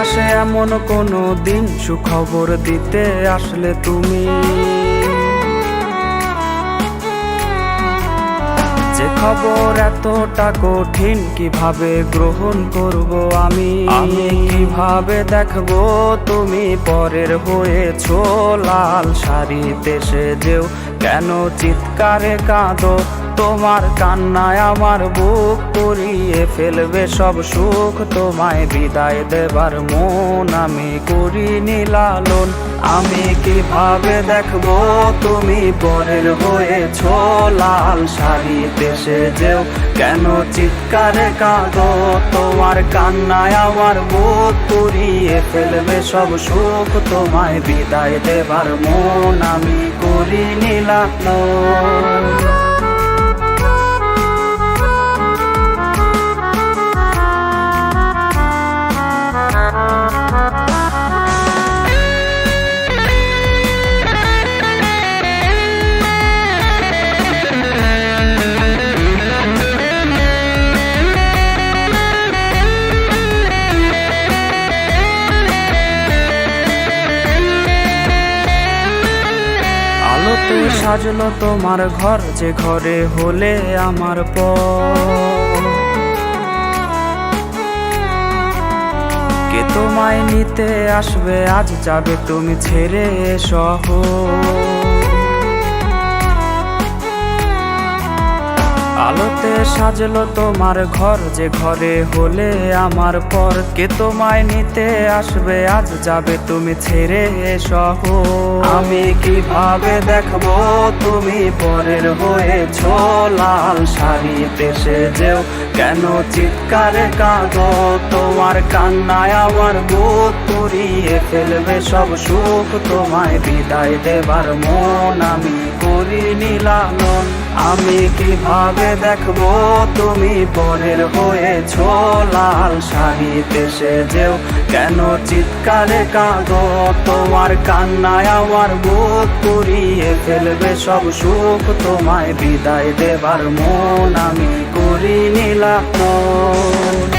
আসে এমন কোনো দিন সুখবর দিতে আসলে তুমি, যে খবর এতটা কঠিন কিভাবে গ্রহণ করব আমি কিভাবে দেখবো তুমি পরের হয়েছো লাল শাড়িতে সেজেও কেন চিৎকারে কাঁদো, তোমার কান্নায় আমার বুক পুড়িয়ে ফেলবে সব সুখ, তোমায় বিদায় দেবার মন আমি করিনি লালন, আমি কিভাবে দেখবো তুমি পরের হয়েছো লাল শাড়িতে সেজেও কেন চিৎকারে কাঁদো, তোমার কান্নায় আমার বুক পুড়িয়ে ফেলবে সব সুখ, তোমায় বিদায় দেবার মন আমি করিনি লালন। সাজলো তোমার ঘর যে ঘরে হলে আমার পর, কে তোমায় নিতে আসবে আজ যাবে তুমি ছেড়ে শহর, আলোতে সাজলো তোমার ঘর যে ঘরে হলে আমার পর, কে তোমায় নিতে আসবে আজ যাবে তুমি ছেড়ে শহর, আমি কিভাবে দেখবো তুমি পরের হয়েছো লাল শাড়িতে সেজেও কেন চিৎকারে কাঁদো, তোমার কান্নায় আমার বুক পুড়িয়ে ফেলবে সব সুখ, তোমায় বিদায় দেবার মন আমি করিনি লালন, আমি কিভাবে দেখবো তুমি পরের হয়েছো লাল শাড়িতে সেজেও কেন চিৎকারে কাঁদো, তোমার কান্নায় আমার বুক পুড়িয়ে ফেলবে সব সুখ, তোমায় বিদায় দেবার মন আমি করিনি লালন।